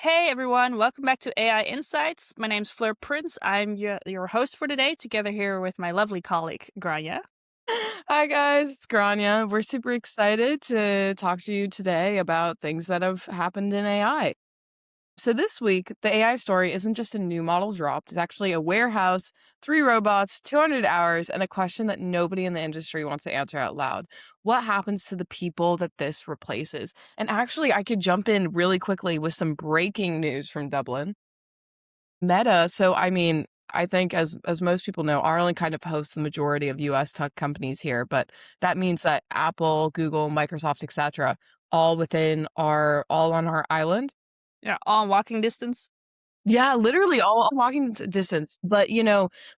Hey everyone, welcome back to AI Insights. My name's Fleur Prince. I'm your host for today, together here with my lovely colleague, Grania. Hi guys, it's Grania. We're super excited to talk to you today about things that have happened in AI. So this week, the AI story isn't just a new model dropped. It's actually a warehouse, 3 robots, 200 hours, and a question that nobody in the industry wants to answer out loud. What happens to the people that this replaces? And actually, I could jump in really quickly with some breaking news from Dublin. Meta, so I mean, I think as most people know, Ireland kind of hosts the majority of US tech companies here, but that means that Apple, Google, Microsoft, etc., all on our island. Yeah, all in walking distance. Yeah, literally all walking distance. But,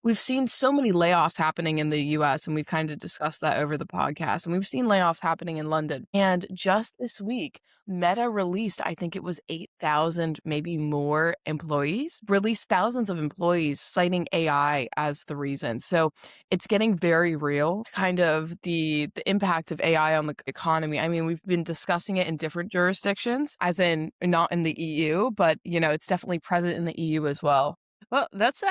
we've seen so many layoffs happening in the US, and we've kind of discussed that over the podcast. And we've seen layoffs happening in London. And just this week, Meta released, I think it was 8,000, maybe more employees, released thousands of employees citing AI as the reason. So it's getting very real, kind of the impact of AI on the economy. I mean, we've been discussing it in different jurisdictions, as in not in the EU, but it's definitely present in the EU as well. Well, was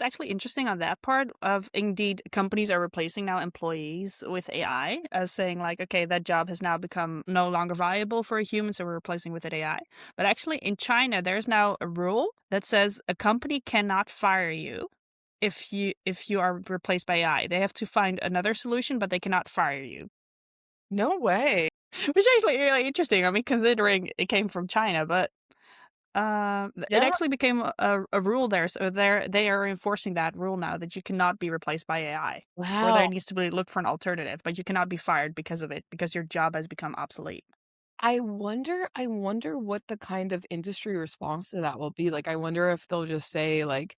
actually interesting on that part of indeed companies are replacing now employees with AI as saying like, okay, that job has now become no longer viable for a human, so we're replacing with an AI. But actually in China, there's now a rule that says a company cannot fire you if you are replaced by AI. They have to find another solution, but they cannot fire you. No way. Which is actually really interesting. I mean, considering it came from China, but it Yeah. actually became a rule there. So they are enforcing that rule now that you cannot be replaced by AI, or there Wow. needs to be looked for an alternative, but you cannot be fired because of it because your job has become obsolete. I wonder what the kind of industry response to that will be. Like, I wonder if they'll just say like,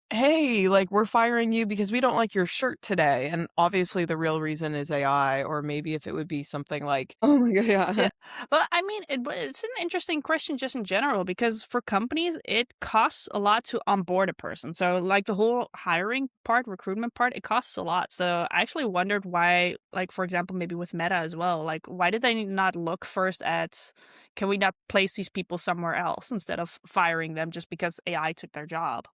"Hey, like we're firing you because we don't like your shirt today." And obviously the real reason is AI, or maybe if it would be something like, "Oh my god, yeah." Yeah. Well, I mean, but it's an interesting question just in general because for companies, it costs a lot to onboard a person. So, like the whole hiring part, recruitment part, it costs a lot. So, I actually wondered why, like, for example, maybe with Meta as well, like, why did they not look first at can we not place these people somewhere else instead of firing them just because AI took their job?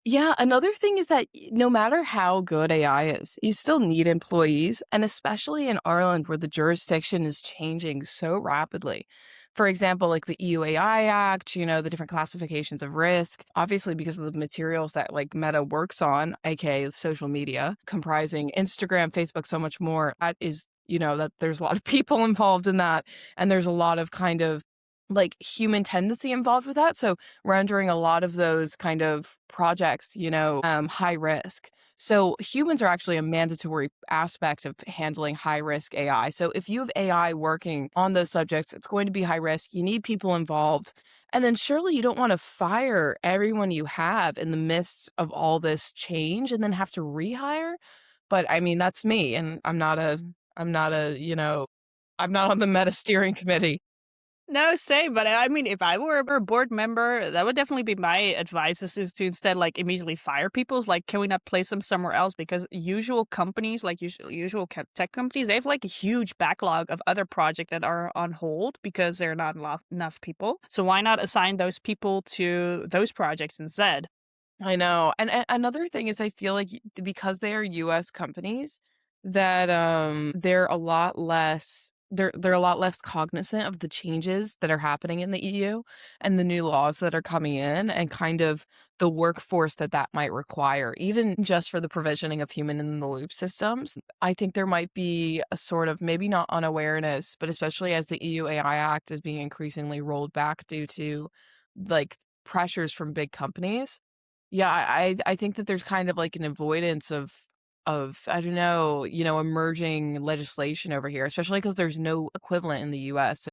Yeah, another thing is that no matter how good AI is, you still need employees, and especially in Ireland where the jurisdiction is changing so rapidly. For example, like the EU AI Act, the different classifications of risk, obviously because of the materials that like Meta works on, aka social media, comprising Instagram, Facebook, so much more. That is, that there's a lot of people involved in that, and there's a lot of kind of like human tendency involved with that. So rendering a lot of those kind of projects, high risk. So humans are actually a mandatory aspect of handling high risk AI. So if you have AI working on those subjects, it's going to be high risk. You need people involved. And then surely you don't want to fire everyone you have in the midst of all this change and then have to rehire. But I mean, that's me. And I'm not a, I'm not on the meta steering committee. No, same. But I mean, if I were a board member, that would definitely be my advice is to instead like immediately fire people. Like, can we not place them somewhere else? Because usual companies, like usual tech companies, they have like a huge backlog of other projects that are on hold because there are not enough people. So why not assign those people to those projects instead? I know. And another thing is I feel like because they are US companies that they're a lot less cognizant of the changes that are happening in the EU and the new laws that are coming in and kind of the workforce that might require even just for the provisioning of human in the loop systems. I think there might be a sort of maybe not unawareness, but especially as the EU AI Act is being increasingly rolled back due to like pressures from big companies. Yeah, I think that there's kind of like an avoidance of I don't know, emerging legislation over here, especially because there's no equivalent in the US.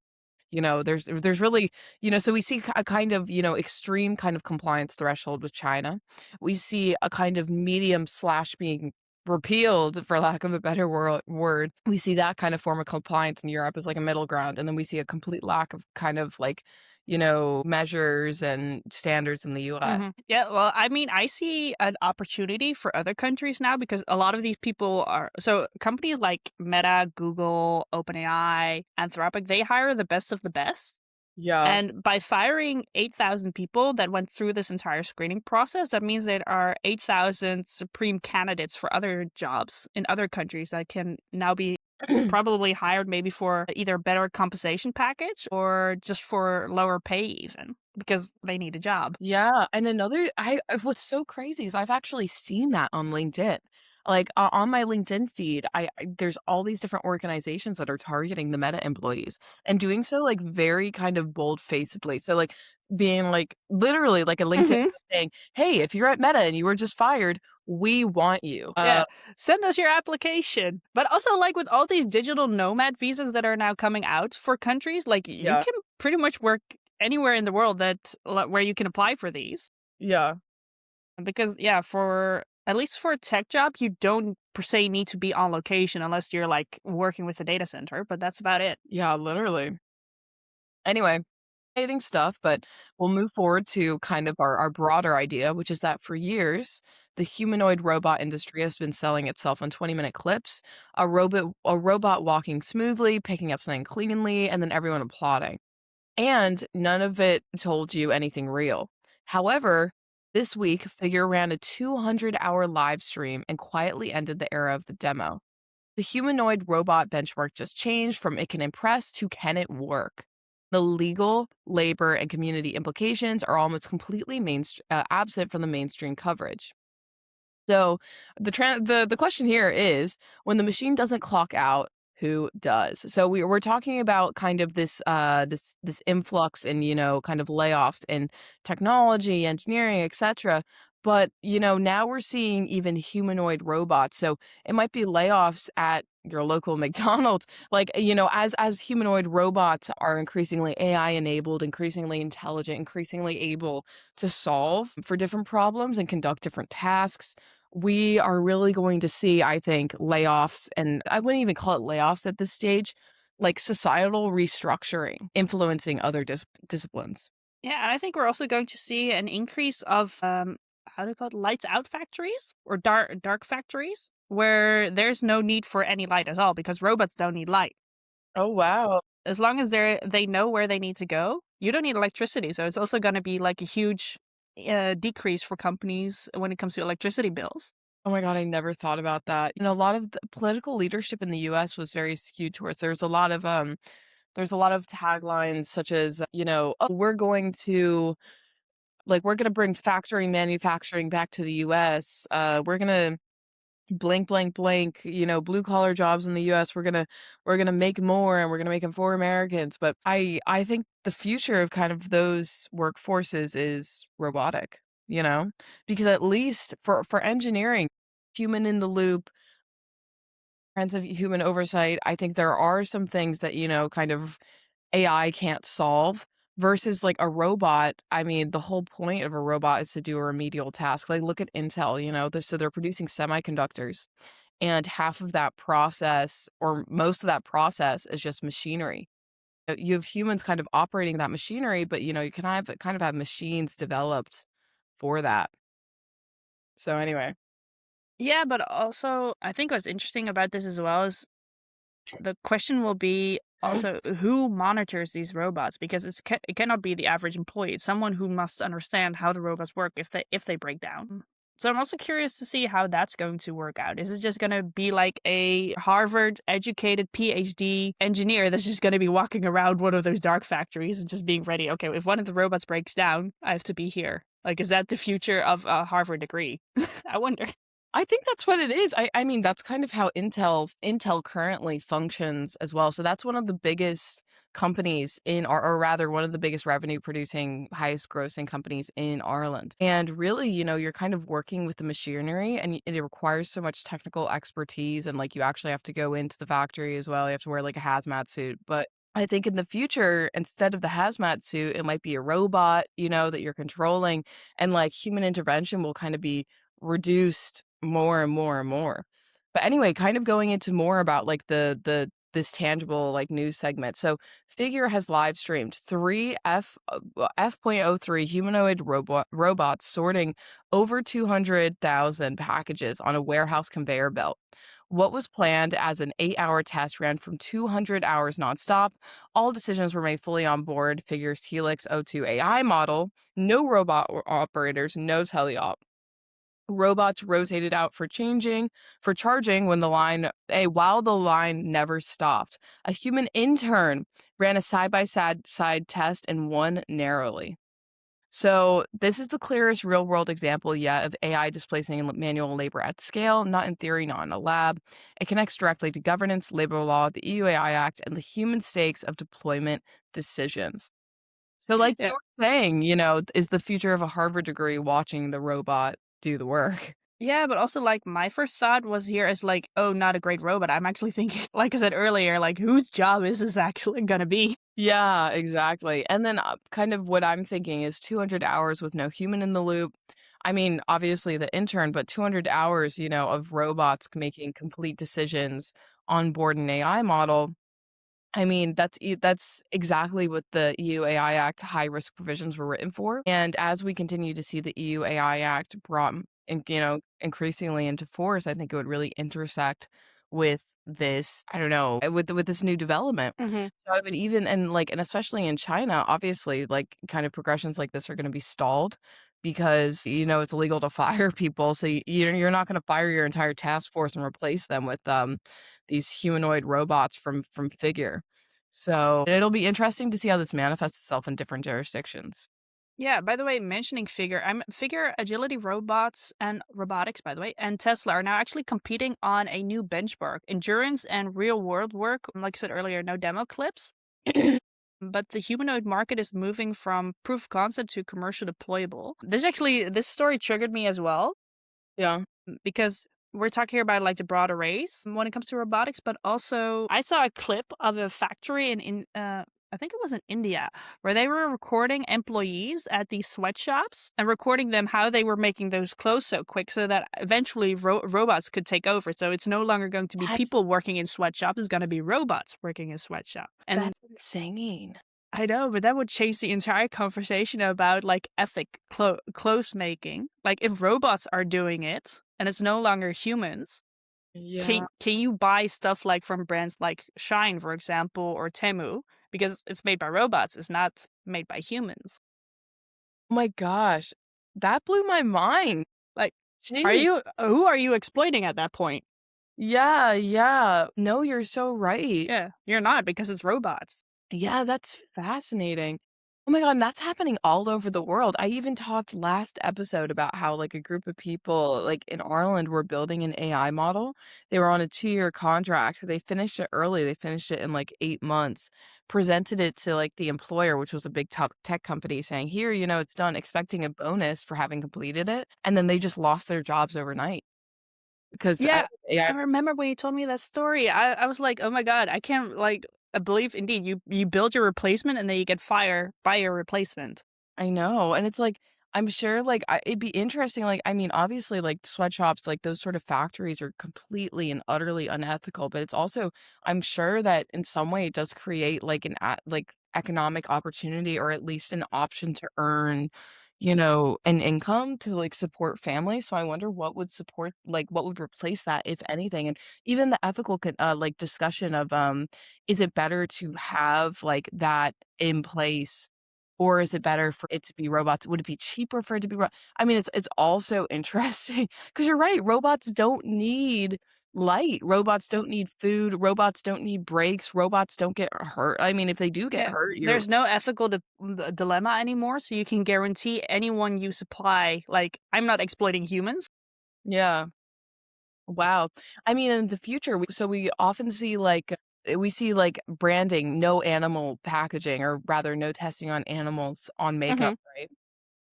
There's really, so we see a kind of, extreme kind of compliance threshold with China. We see a kind of medium slash being repealed, for lack of a better word. We see that kind of form of compliance in Europe as like a middle ground. And then we see a complete lack of kind of like, measures and standards in the US. Yeah, well, I mean, I see an opportunity for other countries now because a lot of these people are so companies like Meta, Google, OpenAI, Anthropic, they hire the best of the best. Yeah. And by firing 8,000 people that went through this entire screening process, that means there are 8,000 supreme candidates for other jobs in other countries that can now be probably hired maybe for either better compensation package or just for lower pay even because they need a job. Yeah, and another what's so crazy is I've actually seen that on LinkedIn. Like, on my LinkedIn feed, there's all these different organizations that are targeting the Meta employees and doing so, like, very kind of bold-facedly. So, like, being, like, literally like a LinkedIn Mhm. post saying, "Hey, if you're at Meta and you were just fired, we want you." Yeah, send us your application. But also, like, with all these digital nomad visas that are now coming out for countries, like, you Yeah, can pretty much work anywhere in the world where you can apply for these. yeah, Because, yeah, for at least for a tech job, you don't per se need to be on location unless you're, like, working with a data center, but that's about it. yeah, literally. Anyway, fascinating stuff, but we'll move forward to kind of our broader idea, which is that for years, the humanoid robot industry has been selling itself on 20-minute clips, a robot walking smoothly, picking up something cleanly, and then everyone applauding. And none of it told you anything real. However, this week, Figure ran a 200-hour live stream and quietly ended the era of the demo. The humanoid robot benchmark just changed from it can impress to can it work. The legal, labor, and community implications are almost completely absent from the mainstream coverage. So the question here is when the machine doesn't clock out, who does? So we're talking about kind of this influx and kind of layoffs in technology, engineering, etc. But now we're seeing even humanoid robots. So it might be layoffs at your local McDonald's. Like as humanoid robots are increasingly AI enabled, increasingly intelligent, increasingly able to solve for different problems and conduct different tasks, we are really going to see, I think, layoffs, and I wouldn't even call it layoffs at this stage, like societal restructuring influencing other disciplines. Yeah, and I think we're also going to see an increase of, how do you call it, lights out factories or dark factories, where there's no need for any light at all because robots don't need light. Oh, wow. As long as they know where they need to go, you don't need electricity, so it's also gonna be, like, a huge, decrease for companies when it comes to electricity bills. Oh my god, I never thought about that. A lot of the political leadership in the US was very skewed towards there's a lot of taglines such as, "Oh, we're gonna bring factory manufacturing back to the US. We're gonna blank, blank, blank, blue collar jobs in the US. We're gonna make more and we're gonna make them for Americans." But I think the future of kind of those workforces is robotic, you know? Because at least for engineering, human in the loop, kinds of human oversight, I think there are some things that, kind of AI can't solve versus like a robot. I mean, the whole point of a robot is to do a remedial task. Like look at Intel, so they're producing semiconductors and half of that process or most of that process is just machinery. You have humans kind of operating that machinery, but you can have kind of have machines developed for that. So anyway. Yeah, but also, I think what's interesting about this as well is the question will be also who monitors these robots because it cannot be the average employee. It's someone who must understand how the robots work if they break down. So I'm also curious to see how that's going to work out. Is it just going to be like a Harvard educated PhD engineer that's just going to be walking around one of those dark factories and just being ready? Okay, if one of the robots breaks down, I have to be here. Like, is that the future of a Harvard degree? I wonder. I think that's what it is. I mean, that's kind of how Intel currently functions as well. So that's one of the biggest companies or rather one of the biggest revenue producing, highest grossing companies in Ireland. And really, you're kind of working with the machinery and it requires so much technical expertise and like you actually have to go into the factory as well. You have to wear like a hazmat suit. But I think in the future, instead of the hazmat suit, it might be a robot, that you're controlling and like human intervention will kind of be reduced more and more and more. But anyway, kind of going into more about like the this tangible like news segment. So Figure has live streamed three F.03 humanoid robots sorting over 200,000 packages on a warehouse conveyor belt. What was planned as an 8-hour test ran from 200 hours nonstop. All decisions were made fully on board, figures Helix O2 AI model. No robot operators, no teleop. Robots rotated out for charging when while the line never stopped. A human intern ran a side-by-side test and won narrowly. So, this is the clearest real-world example yet of AI displacing manual labor at scale, not in theory, not in a lab. It connects directly to governance, labor law, the EU AI Act, and the human stakes of deployment decisions. So, like Yeah. you were saying, is the future of a Harvard degree watching the robot do the work? Yeah, but also, like, my first thought was here as, like, "Oh, not a great robot." I'm actually thinking, like I said earlier, like, whose job is this actually gonna be? Yeah, exactly. And then, kind of what I'm thinking is 200 hours with no human in the loop. I mean, obviously the intern, but 200 hours, of robots making complete decisions on board an AI model. I mean, that's exactly what the EU AI Act high risk provisions were written for. And as we continue to see the EU AI Act brought increasingly into force, I think it would really intersect with this, I don't know, with this new development. Mhm. So I would even and especially in China, obviously, like kind of progressions like this are going to be stalled because it's illegal to fire people. So you're not going to fire your entire task force and replace them with these humanoid robots from Figure. So, it'll be interesting to see how this manifests itself in different jurisdictions. Yeah, by the way, mentioning Figure Agility Robots and Robotics, by the way, and Tesla are now actually competing on a new benchmark, endurance and real world work. Like I said earlier, no demo clips. But the humanoid market is moving from proof of concept to commercial deployable. This story triggered me as well Yeah, because we're talking here about like the broader race when it comes to robotics, but also I saw a clip of a factory in I think it was in India where they were recording employees at these sweatshops and recording them how they were making those clothes so quick so that eventually robots could take over. So it's no longer going to be that's people working in sweatshops, it's going to be robots working in sweatshop. And that's insane. I know, but that would change the entire conversation about like ethic clothes making. Like if robots are doing it and it's no longer humans, Yeah. can you buy stuff like from brands like Shine, for example, or Temu because it's made by robots, it's not made by humans. Oh my gosh. That blew my mind. Like, are Gee. you who are you exploiting at that point? Yeah, yeah. No, you're so right. Yeah, you're not because it's robots. Yeah, that's fascinating. Oh my god, and that's happening all over the world. I even talked last episode about how, like, a group of people, like, in Ireland were building an AI model. They were on a 2-year contract. They finished it early. They finished it in, like, 8 months, presented it to, like, the employer, which was a big top tech company, saying, "Here, it's done," expecting a bonus for having completed it, and then they just lost their jobs overnight because Yeah, AI. I remember when you told me that story. I was like, "Oh my god, I can't like I believe indeed you build your replacement and then you get fired by your replacement." I know, and it's like, I'm sure, like, it'd be interesting, like, I mean, obviously, like, sweatshops, like, those sort of factories are completely and utterly unethical, but it's also I'm sure that in some way it does create, like, economic opportunity or at least an option to earn, an income to, like, support families, so I wonder what would replace that, if anything, and even the ethical like, discussion of, is it better to have, like, that in place or is it better for it to be robots? Would it be cheaper for it to be I mean, it's also interesting because 'cause you're right, robots don't need light, robots don't need food, robots don't need breaks, robots don't get hurt. I mean, if they do get Yeah. hurt, you're There's no ethical dilemma anymore, so you can guarantee anyone you supply like, I'm not exploiting humans. yeah. Wow. I mean, in the future, we often see, like, we see, like, branding, no animal packaging, or rather no testing on animals on makeup, Mhm. right?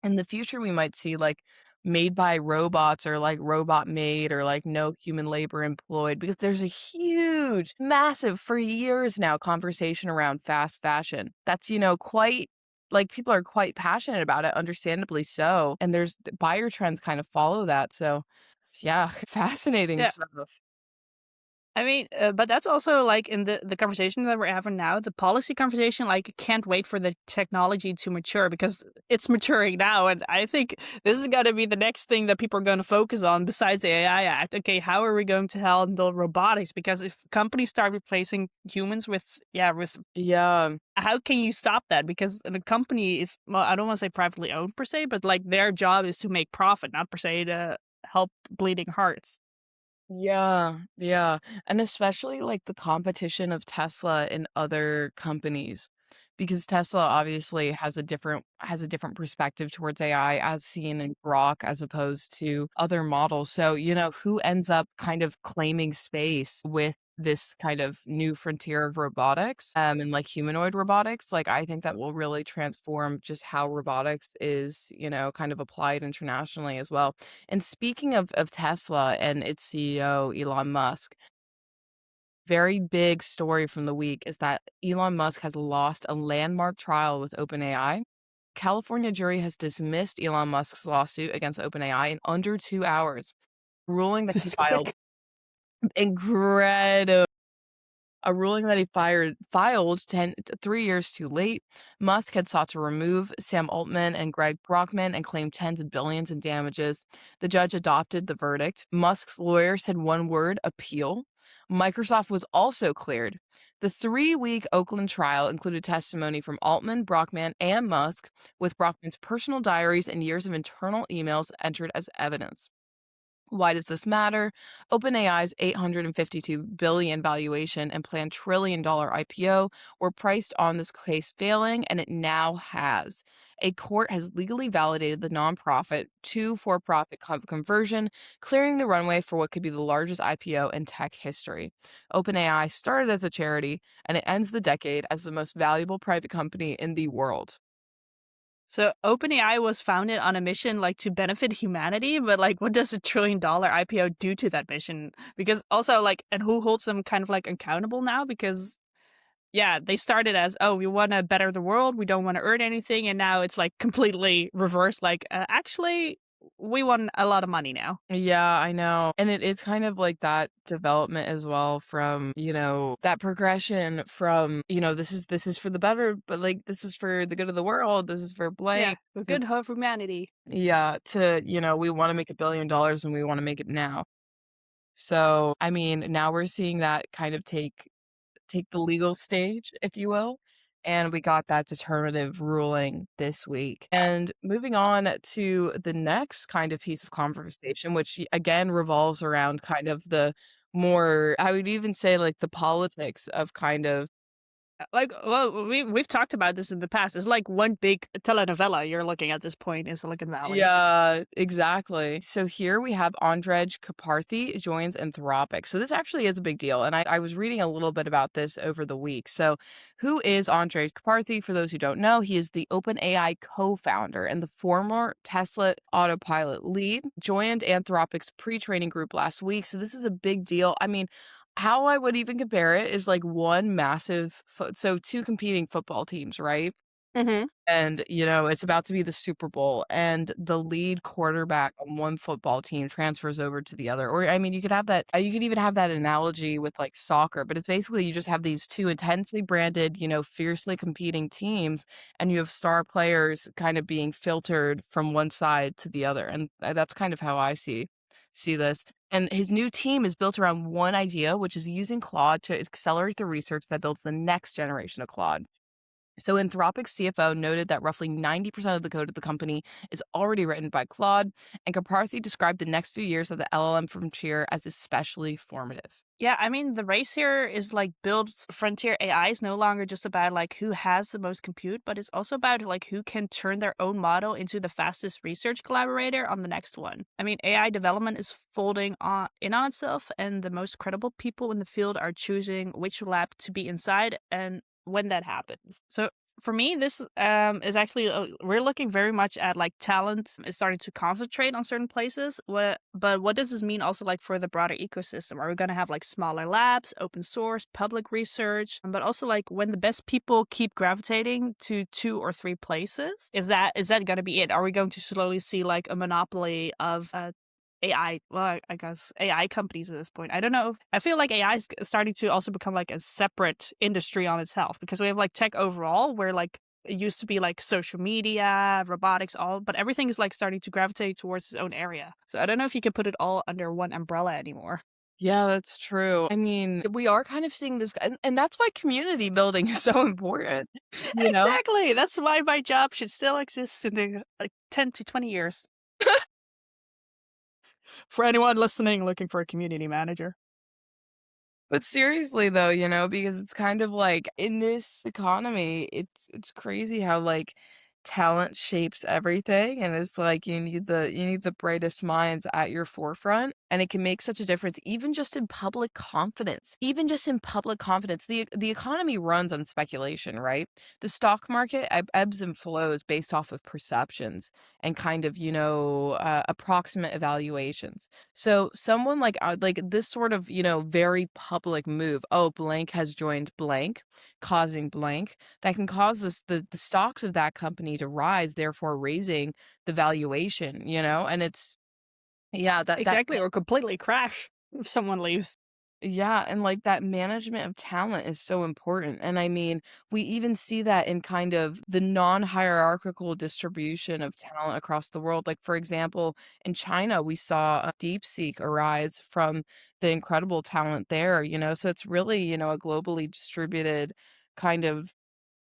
In the future, we might see, like, made by robots or, like, robot made or, like, no human labor employed because there's a huge, massive, for years now, conversation around fast fashion. That's, quite like, people are quite passionate about it, understandably so, and there's the buyer trends kind of follow that, so, yeah, fascinating Yeah. stuff. I mean, but that's also like in the conversation that we're having now, the policy conversation, like can't wait for the technology to mature because it's maturing now. And I think this is going to be the next thing that people are going to focus on besides the AI Act. Okay, how are we going to handle robotics? Because if companies start replacing humans with, yeah, with Yeah. how can you stop that? Because the company is, well, I don't want to say privately owned per se, but like their job is to make profit, not per se to help bleeding hearts. Yeah, yeah, and especially, like, the competition of Tesla and other companies, because Tesla obviously has a different perspective towards AI as seen in Grok as opposed to other models, so, who ends up kind of claiming space with this kind of new frontier of robotics, and, like, humanoid robotics, like, I think that will really transform just how robotics is, kind of applied internationally as well. And speaking of Tesla and its CEO, Elon Musk, very big story from the week is that Elon Musk has lost a landmark trial with OpenAI. California jury has dismissed Elon Musk's lawsuit against OpenAI in under 2 hours, ruling that he This filed quick. incredible a ruling that he filed 3 years too late. Musk had sought to remove Sam Altman and Greg Brockman and claimed tens of billions in damages. The judge adopted the verdict. Musk's lawyer said one word, appeal. Microsoft was also cleared. The 3-week Oakland trial included testimony from Altman, Brockman, and Musk, with Brockman's personal diaries and years of internal emails entered as evidence. Why does this matter? OpenAI's $852 billion valuation and planned trillion-dollar IPO were priced on this case failing, and it now has. A court has legally validated the nonprofit to for-profit conversion, clearing the runway for what could be the largest IPO in tech history. OpenAI started as a charity, and it ends the decade as the most valuable private company in the world. So OpenAI was founded on a mission like to benefit humanity, but like what does $1 trillion IPO do to that mission? Because also like and who holds them kind of like accountable now? Because yeah, they started as, oh, we want to better the world, we don't want to earn anything, and now it's like completely reversed. Like actually, we want a lot of money now. Yeah, I know. And it is kind of like that development as well from, that progression from, this is for the better, but like this is for the good of the world, this is for Yeah, blank. a To, good hope for humanity. yeah, to, we want to make $1 billion and we want to make it now. So, I mean, now we're seeing that kind of take the legal stage, if you will. And we got that determinative ruling this week. And moving on to the next kind of piece of conversation, which again revolves around kind of the more, I would even say like the politics of kind of. Like, well, we've talked about this in the past. It's like one big telenovela you're looking at this point in Silicon Valley. Yeah, exactly. So here we have Andrej Karpathy joins Anthropic. So this actually is a big deal. And I was reading a little bit about this over the week. So who is Andrej Karpathy? For those who don't know, he is the OpenAI co-founder and the former Tesla autopilot lead, joined Anthropic's pre-training group last week. So this is a big deal. I mean, how I would even compare it is like one massive, so two competing football teams, right? Hmm. And, it's about to be the Super Bowl, and the lead quarterback on one football team transfers over to the other. Or, I mean, you could have that you could even have that analogy with, like, soccer, but it's basically you just have these 2 intensely branded, fiercely competing teams, and you have star players kind of being filtered from one side to the other, and, that's kind of how I see this. And his new team is built around one idea, which is using Claude to accelerate the research that builds the next generation of Claude. So Anthropic's CFO noted that roughly 90% of the code of the company is already written by Claude, and Karpathy described the next few years of the LLM frontier as especially formative. Yeah, I mean, the race here is like build frontier AI is no longer just about like who has the most compute, but it's also about like who can turn their own model into the fastest research collaborator on the next one. I mean, AI development is folding on itself, and the most credible people in the field are choosing which lab to be inside and when that happens. So for me, this is actually we're looking very much at like talent is starting to concentrate on certain places. But what does this mean also like for the broader ecosystem? Are we going to have like smaller labs, open source, public research, but also like when the best people keep gravitating to 2 or 3 places? Is that going to be it? Are we going to slowly see like a monopoly of AI, well, I guess AI companies at this point. I don't know. I feel like AI is starting to also become like a separate industry on itself because we have like tech overall, where like it used to be like social media, robotics, all, but everything is like starting to gravitate towards its own area. So I don't know if you can put it all under one umbrella anymore. Yeah, that's true. I mean, we are kind of seeing this, and that's why community building is so important, you know? Exactly. That's why my job should still exist in the like 10 to 20 years. For anyone listening looking for a community manager. But seriously though, because it's kind of like in this economy, it's crazy how like talent shapes everything and it's like you need the brightest minds at your forefront and it can make such a difference even just in public confidence. Even just in public confidence. The economy runs on speculation, right? The stock market ebbs and flows based off of perceptions and kind of, approximate evaluations. So someone like this sort of, very public move, oh, blank has joined blank, causing blank, that can cause the stocks of that company to rise, therefore raising the valuation, and it's yeah, that Exactly, or completely crash if someone leaves. yeah, and like that management of talent is so important. And I mean, we even see that in kind of the non-hierarchical distribution of talent across the world. Like, for example, in China, we saw DeepSeek arise from the incredible talent there, So it's really, a globally distributed kind of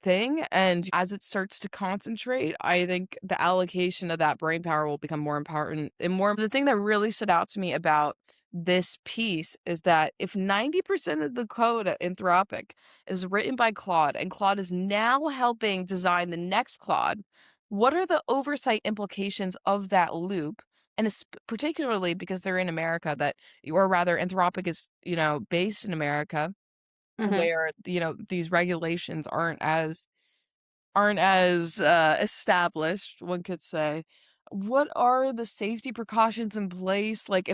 thing, and as it starts to concentrate, I think the allocation of that brain power will become more important and more the thing that really stood out to me about this piece is that if 90% of the code at Anthropic is written by Claude and Claude is now helping design the next Claude, what are the oversight implications of that loop? And particularly because they're in America that or rather Anthropic is, based in America Mhm. where, these regulations aren't as established, one could say. What are the safety precautions in place? Like,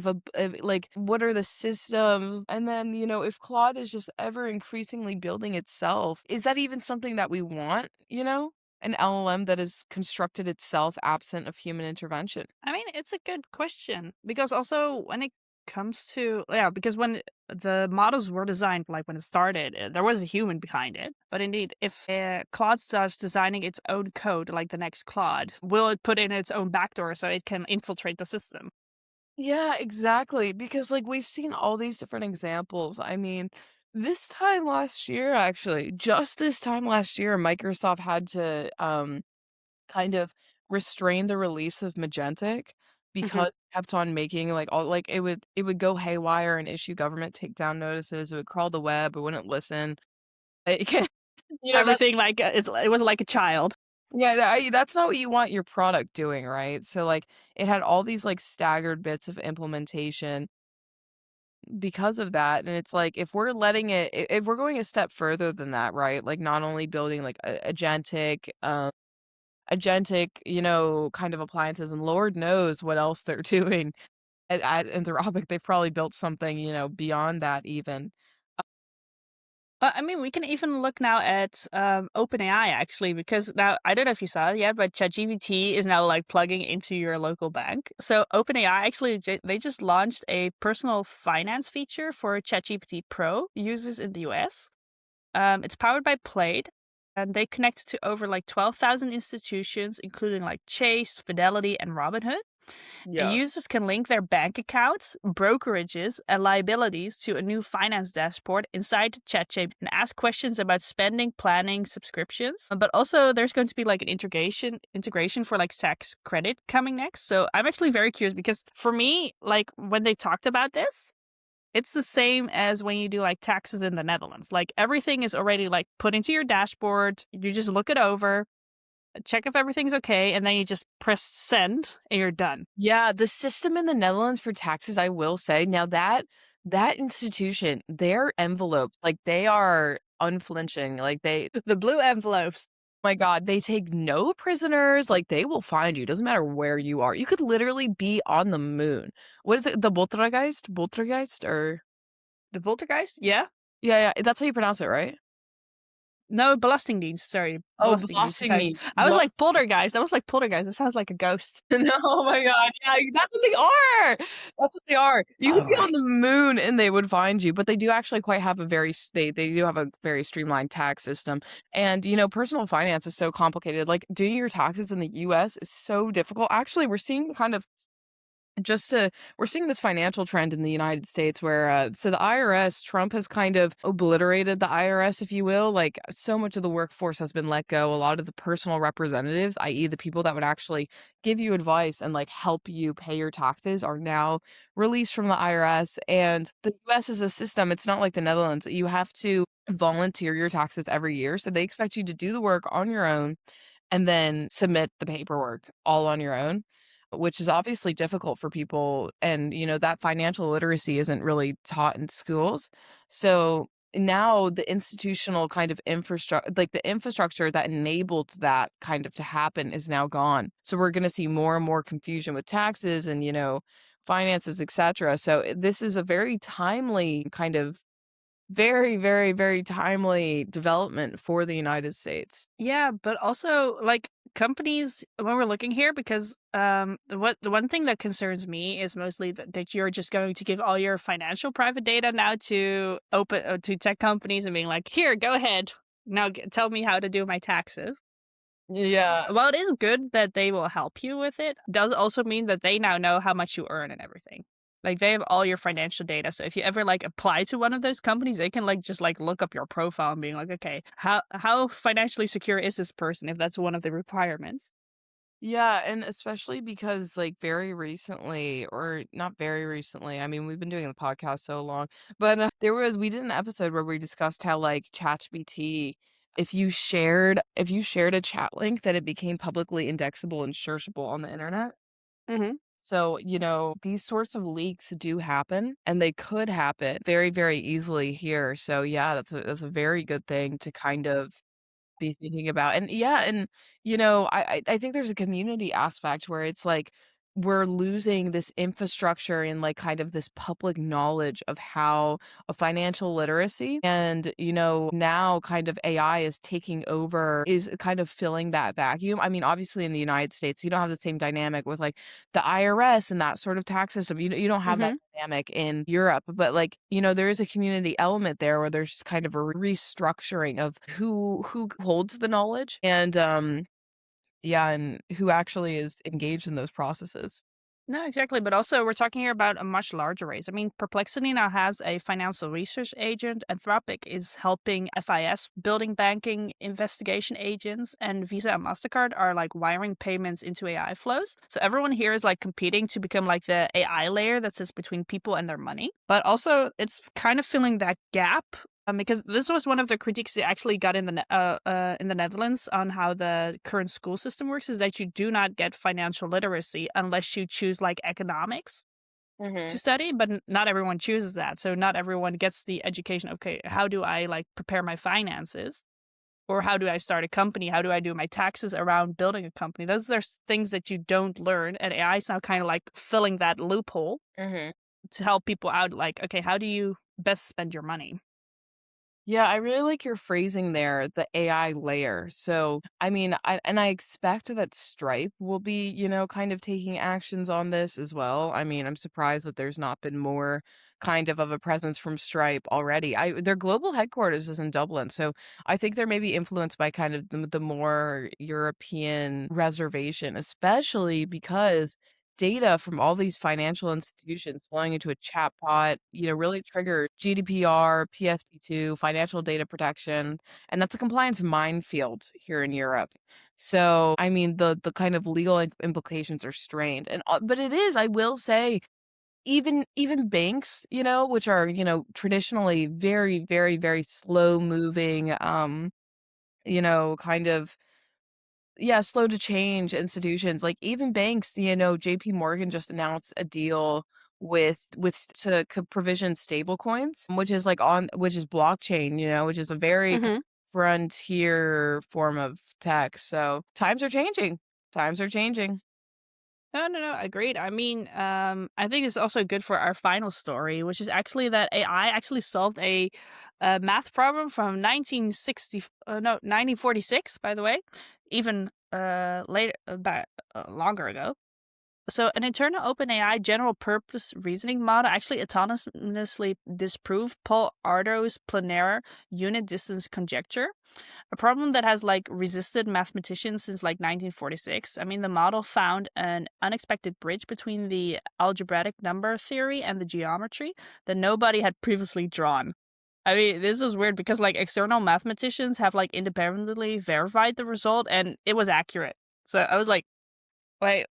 like, what are the systems? And then, if Claude is just ever increasingly building itself, is that even something that we want, An LLM that is constructed itself absent of human intervention? I mean, it's a good question because also when it comes to, yeah, because when the models were designed, like when it started, there was a human behind it. But indeed, if Claude starts designing its own code, like the next Claude, will it put in its own backdoor so it can infiltrate the system? Yeah, exactly. Because like we've seen all these different examples. I mean, this time last year, actually, just this time last year, Microsoft had to kind of restrain the release of Magentic Mhm. because it kept on making like all like it would go haywire and issue government takedown notices. It would crawl the web, it wouldn't listen. It can, that Everything like it was like a child. yeah, that's not what you want your product doing, right? So like it had all these like staggered bits of implementation because of that, and it's like, if we're letting it if we're going a step further than that, right? Like, not only building, like, agentic, kind of appliances, and Lord knows what else they're doing at Anthropic. They've probably built something, beyond that even. I mean, we can even look now at OpenAI actually, because now I don't know if you saw it yet, but ChatGPT is now like plugging into your local bank. So OpenAI actually they just launched a personal finance feature for ChatGPT Pro users in the US. It's powered by Plaid, and they connect to over like 12,000 institutions, including like Chase, Fidelity, and Robinhood. And Yeah. users can link their bank accounts, brokerages, and liabilities to a new finance dashboard inside ChatShape and ask questions about spending, planning, subscriptions. But also, there's going to be like an integration for like tax credit coming next. So I'm actually very curious because for me, like when they talked about this, it's the same as when you do like taxes in the Netherlands. Like everything is already like put into your dashboard. You just look it over, check if everything's okay, and then you just press send and you're done. Yeah, the system in the Netherlands for taxes, I will say, now that institution, their envelope, like, they are unflinching, like, The blue envelopes. my god, they take no prisoners, like, they will find you, doesn't matter where you are. You could literally be on the moon. What is it? The Poltergeist? Poltergeist? Or The Poltergeist? Yeah. yeah, yeah, that's how you pronounce it, right? No, Belastingdienst, sorry, Oh, Belastingdienst, blasting sorry. me. I was like poltergeist, I was like poltergeist, it sounds like a ghost. No, oh my god, yeah, that's what they are! That's what they are. You could be on Alright. the moon and they would find you, but they do actually quite have a very s they do have a very streamlined tax system, and, personal finance is so complicated, like, doing your taxes in the US is so difficult. Actually, just to we're seeing this financial trend in the United States where so the IRS, Trump has kind of obliterated the IRS, if you will. Like, so much of the workforce has been let go. A lot of the personal representatives, i.e. the people that would actually give you advice and like help you pay your taxes, are now released from the IRS. And the US is a system, it's not like the Netherlands. You have to volunteer your taxes every year, so they expect you to do the work on your own and then submit the paperwork all on your own, which is obviously difficult for people. And, that financial literacy isn't really taught in schools. So now the institutional kind of infrastructure, like the infrastructure that enabled that kind of to happen, is now gone. So we're going to see more and more confusion with taxes and, finances, etc. So this is a very timely kind of very, very, very timely development for the United States. Yeah, but also, like, companies when we're looking here because, the one thing that concerns me is mostly that you're just going to give all your financial private data now to tech companies and being like, "Here, go ahead. Now tell me how to do my taxes." Yeah. While it is good that they will help you with it, does also mean that they now know how much you earn and everything. Like, they have all your financial data, so if you ever, like, apply to one of those companies, they can, like, just, like, look up your profile and being like, "Okay, how financially secure is this person?" If that's one of the requirements. Yeah, and especially because, like, very recently, or not very recently, I mean, we've been doing the podcast so long, but, we did an episode where we discussed how, like, ChatGPT, if you shared a chat link, then it became publicly indexable and searchable on the internet. Mhm. So, these sorts of leaks do happen, and they could happen very, very easily here. So, yeah, that's a very good thing to kind of be thinking about. And yeah, and I think there's a community aspect where it's like we're losing this infrastructure and like kind of this public knowledge of how a financial literacy, and now kind of AI is taking over, is kind of filling that vacuum. I mean, obviously in the United States you don't have the same dynamic with like the IRS and that sort of tax system. You don't have that Mhm. dynamic in Europe, but like, there is a community element there where there's just kind of a restructuring of who holds the knowledge, and yeah, and who actually is engaged in those processes. No, exactly. But also, we're talking here about a much larger race. I mean, Perplexity now has a financial research agent. Anthropic is helping FIS building banking investigation agents, and Visa and MasterCard are like wiring payments into AI flows. So everyone here is like competing to become like the AI layer that sits between people and their money. But also, it's kind of filling that gap because this was one of the critiques they actually got in the Netherlands on how the current school system works is that you do not get financial literacy unless you choose like economics to Mhm. study, but not everyone chooses that. So not everyone gets the education. Okay, how do I like prepare my finances? Or how do I start a company? How do I do my taxes around building a company? Those are things that you don't learn, and AI is now kind of like filling that loophole Mhm. to help people out. Like, okay, how do you best spend your money? Yeah, I really like your phrasing there, the AI layer. So, I mean, I expect that Stripe will be, kind of taking actions on this as well. I mean, I'm surprised that there's not been more kind of a presence from Stripe already. Their global headquarters is in Dublin, so I think they're maybe influenced by kind of the more European reservation, especially because data from all these financial institutions flowing into a chatbot, really trigger GDPR, PSD2, financial data protection, and that's a compliance minefield here in Europe. So, I mean, the kind of legal implications are strained, and but it is, I will say, even banks, which are traditionally very, very, very slow moving, kind of, yeah, slow to change institutions, like, even banks, JP Morgan just announced a deal to provision stable coins, which is blockchain, which is a very Mhm. frontier form of tech. So, times are changing. Times are changing. No, no, no, agreed. I mean, I think it's also good for our final story, which is actually that AI actually solved a math problem from 1960, no, 1946, by the way, even later, longer ago. So, an internal OpenAI general purpose reasoning model actually autonomously disproved Paul Ardo's planar unit distance conjecture, a problem that has like resisted mathematicians since like 1946. I mean, the model found an unexpected bridge between the algebraic number theory and the geometry that nobody had previously drawn. I mean, this was weird because like external mathematicians have like independently verified the result and it was accurate. So I was like, wait,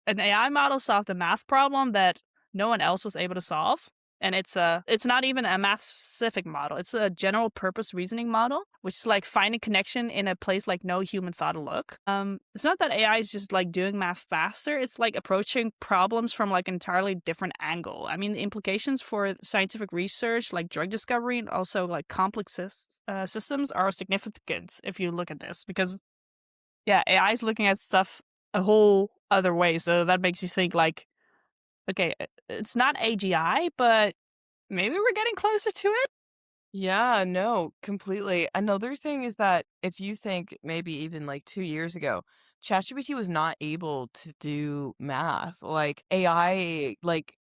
an AI model solved a math problem that no one else was able to solve. And it's not even a math specific model. It's a general purpose reasoning model, which is like finding connection in a place like no human thought to look. It's not that AI is just like doing math faster. It's like approaching problems from like an entirely different angle. I mean, the implications for scientific research, like drug discovery, and also like complex systems are significant if you look at this because yeah, AI is looking at stuff a whole other way, so that makes you think like, okay, it's not AGI, but maybe we're getting closer to it? Yeah, no, completely. Another thing is that if you think maybe even like 2 years ago, ChatGPT was not able to do math. Like AI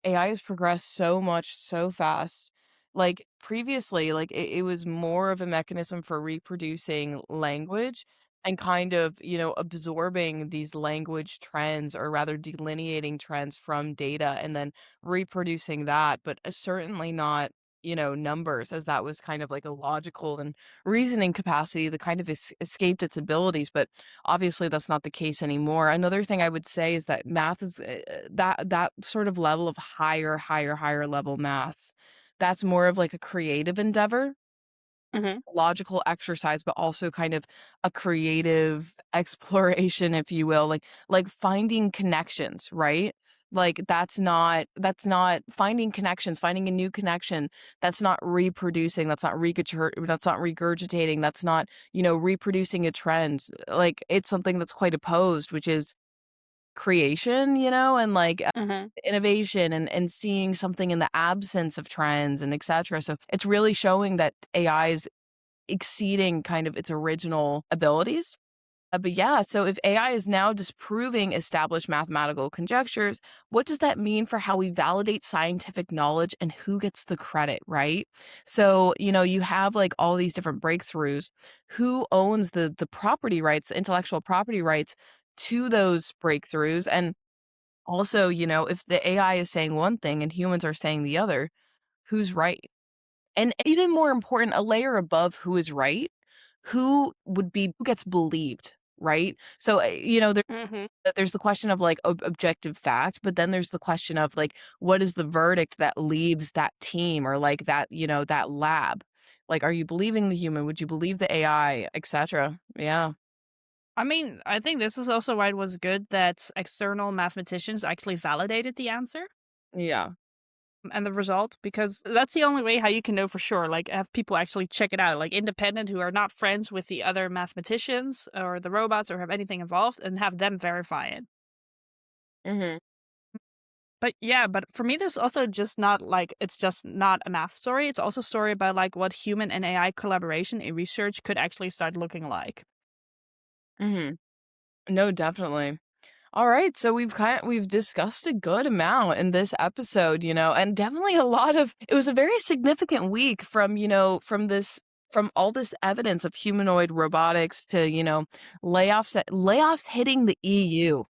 has progressed so much so fast. Like previously, like it was more of a mechanism for reproducing language and kind of, absorbing these language trends or rather delineating trends from data and then reproducing that, but certainly not numbers, as that was kind of like a logical and reasoning capacity that kind of escaped its abilities. But obviously, that's not the case anymore. Another thing I would say is that math is that sort of level of higher level maths. That's more of like a creative endeavor, Mhm. logical exercise, but also kind of a creative exploration, if you will, like finding connections, right? Like that's not finding connections, finding a new connection. That's not reproducing. That's not regurgitating. That's not reproducing a trend. Like it's something that's quite opposed, which is creation, and like Mhm. innovation and seeing something in the absence of trends and etc. So it's really showing that AI is exceeding kind of its original abilities. But yeah, so if AI is now disproving established mathematical conjectures, what does that mean for how we validate scientific knowledge and who gets the credit, right? So, you have like all these different breakthroughs. Who owns the property rights, the intellectual property rights to those breakthroughs? And also, if the AI is saying one thing and humans are saying the other, who's right? And even more important, a layer above who is right, who gets believed, right? So, Mhm. there's the question of like objective fact, but then there's the question of like, what is the verdict that leaves that team or like that lab? Like, are you believing the human? Would you believe the AI, etc.? Yeah. I mean, I think this is also why it was good that external mathematicians actually validated the answer Yeah. and the result because that's the only way how you can know for sure. Like, have people actually check it out, like independent who are not friends with the other mathematicians or the robots or have anything involved, and have them verify it. Mhm. But yeah, but for me, this also just not like it's just not a math story. It's also a story about like what human and AI collaboration in research could actually start looking like. Mhm. No, definitely. All right, so we've discussed a good amount in this episode, and definitely a lot of it was a very significant week from, from all this evidence of humanoid robotics to, layoffs hitting the EU.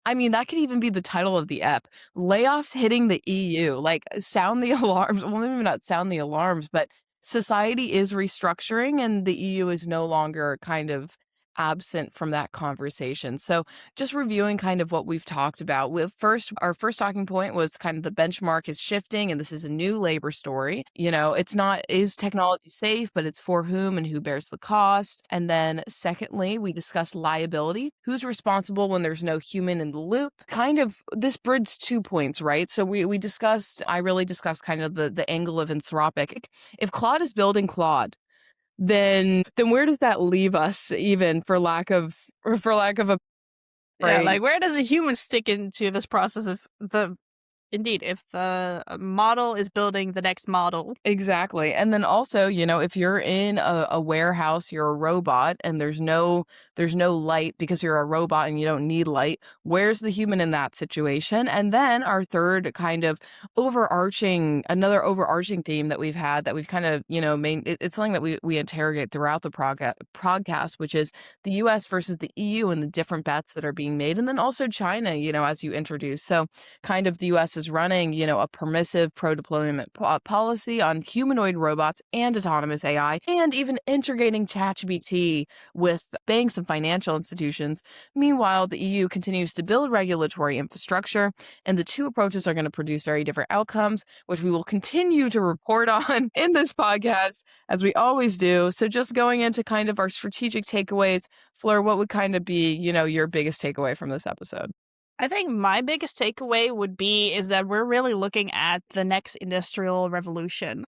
I mean, that could even be the title of the ep. Layoffs hitting the EU. Like, sound the alarms. Well, maybe not sound the alarms, but society is restructuring and the EU is no longer kind of absent from that conversation. So, just reviewing kind of what we've talked about. Our first talking point was kind of the benchmark is shifting and this is a new labor story. It's not is technology safe, but it's for whom and who bears the cost. And then secondly, we discussed liability. Who's responsible when there's no human in the loop? Kind of this bridged 2 points, right? So I really discussed kind of the angle of anthropic. If Claude is building Claude, then where does that leave us even for lack of a Yeah, right? like where does a human stick into this process of the indeed, if the model is building the next model? Exactly. And then also, if you're in a warehouse, you're a robot and there's no light because you're a robot and you don't need light. Where's the human in that situation? And then our third kind of another overarching theme that we've had that we've kind of, it's something that we interrogate throughout the podcast, which is the US versus the EU and the different bets that are being made. And then also China, as you introduced. So kind of the US is running, a permissive pro-deployment policy on humanoid robots and autonomous AI, and even integrating ChatGPT with banks and financial institutions. Meanwhile, the EU continues to build regulatory infrastructure, and the two approaches are going to produce very different outcomes, which we will continue to report on in this podcast, as we always do. So just going into kind of our strategic takeaways, Fleur, what would kind of be, your biggest takeaway from this episode? I think my biggest takeaway would be is that we're really looking at the next industrial revolution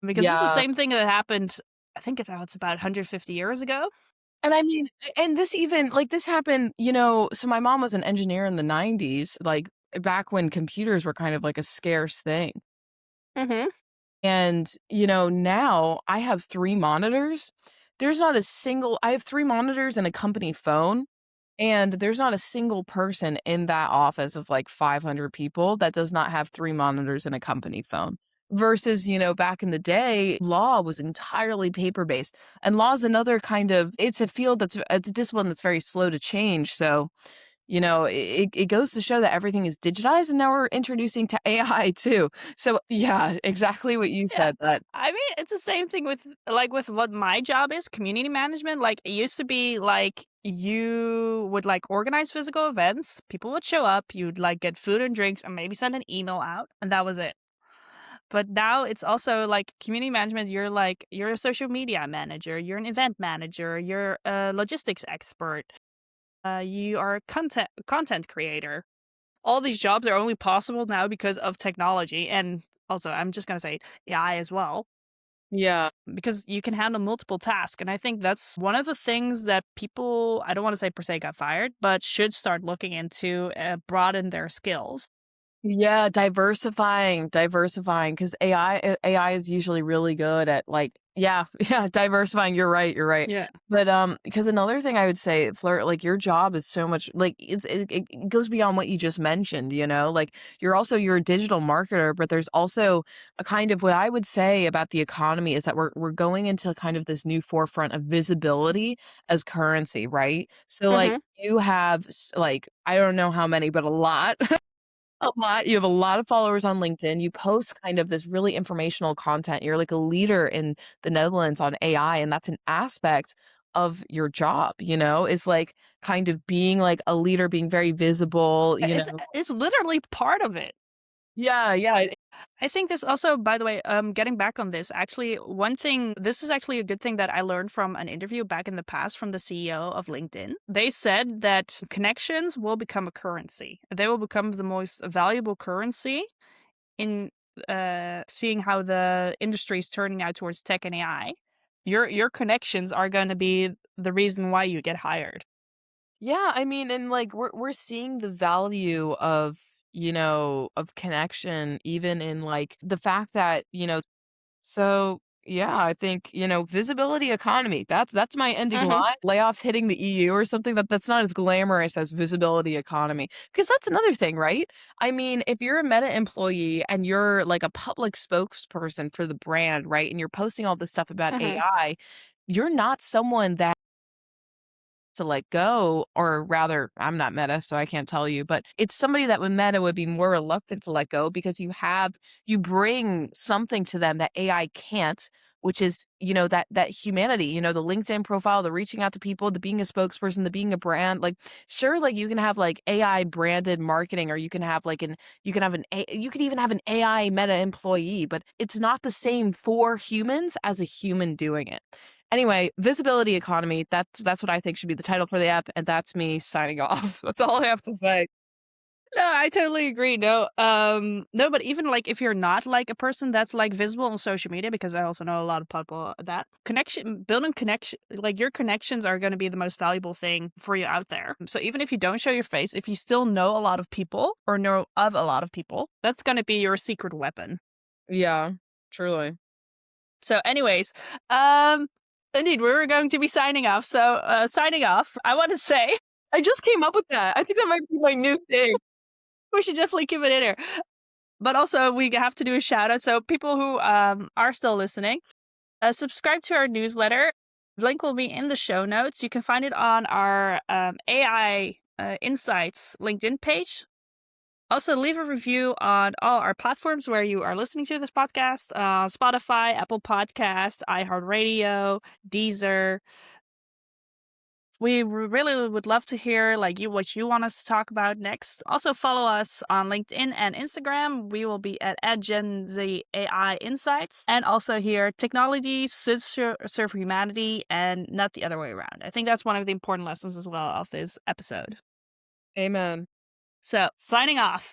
because this is the Yeah. same thing that happened. I think it's about 150 years ago. And I mean, and this even like this happened, so my mom was an engineer in the 90s, like back when computers were kind of like a scarce thing. Hmm. And, now I have 3 monitors. I have 3 monitors and a company phone, and there's not a single person in that office of like 500 people that does not have 3 monitors and a company phone. Versus, back in the day, law was entirely paper-based. And law is another kind of it's a field it's a discipline that's very slow to change. So, it goes to show that everything is digitized, and now we're introducing to AI too. So, yeah, exactly what you Yeah. said, that I mean, it's the same thing with like with what my job is, community management. Like it used to be like you would like organize physical events, people would show up, you'd like get food and drinks and maybe send an email out, and that was it. But now it's also like community management, you're a social media manager, you're an event manager, you're a logistics expert, you are a content creator. All these jobs are only possible now because of technology, and also I'm just gonna say AI as well, yeah. because you can handle multiple tasks. And I think that's one of the things that people, I don't want to say per se got fired, but should start looking into, broaden their skills. Yeah, diversifying, because AI is usually really good at, like yeah, yeah, diversifying, you're right. Yeah. But, because another thing I would say, Flirt, like, your job is so much like, it goes beyond what you just mentioned, like, you're a digital marketer, but there's also a kind of what I would say about the economy is that we're going into kind of this new forefront of visibility as currency, right? So, like, Mhm. you have like, I don't know how many, but a lot a lot. You have a lot of followers on LinkedIn. You post kind of this really informational content. You're like a leader in the Netherlands on AI, and that's an aspect of your job, is like kind of being like a leader, being very visible, It's literally part of it. Yeah, yeah. I think this also, by the way, getting back on this, actually, one thing, this is actually a good thing that I learned from an interview back in the past from the CEO of LinkedIn. They said that connections will become a currency. They will become the most valuable currency in seeing how the industry is turning out towards tech and AI. Your connections are going to be the reason why you get hired. Yeah, I mean, and like we're seeing the value of connection even in like the fact that, so, yeah, I think, visibility economy. That's my ending Hmm. line. Layoffs hitting the EU or something that's not as glamorous as visibility economy. Because that's another thing, right? I mean, if you're a Meta employee and you're like a public spokesperson for the brand, right? And you're posting all this stuff about Hmm. AI, you're not someone that to let go, or rather, I'm not Meta, so I can't tell you, but it's somebody that with Meta would be more reluctant to let go because you bring something to them that AI can't, which is, that humanity, the LinkedIn profile, the reaching out to people, the being a spokesperson, the being a brand. Like, sure, like you can have like AI branded marketing, or you could even have an AI Meta employee, but it's not the same for humans as a human doing it. Anyway, visibility economy, that's what I think should be the title for the app, and that's me signing off. That's all I have to say. No, I totally agree. No, but even like if you're not like a person that's like visible on social media, because I also know a lot of people that building connection, like your connections are going to be the most valuable thing for you out there. So even if you don't show your face, if you still know a lot of people or know of a lot of people, that's going to be your secret weapon. Yeah, truly. So, anyways, um, indeed, we were going to be signing off. So, signing off, I want to say I just came up with that. I think that might be my new thing. we should definitely keep it in here. But also, we have to do a shout out. So, people who are still listening, subscribe to our newsletter. Link will be in the show notes. You can find it on our AI Insights LinkedIn page. Also, leave a review on all our platforms where you are listening to this podcast: Spotify, Apple Podcasts, iHeartRadio, Deezer. We really would love to hear like what you want us to talk about next. Also follow us on LinkedIn and Instagram. We will be at Gen Z AI Insights. And also here, technology should serve humanity and not the other way around. I think that's one of the important lessons as well of this episode. Amen. So signing off.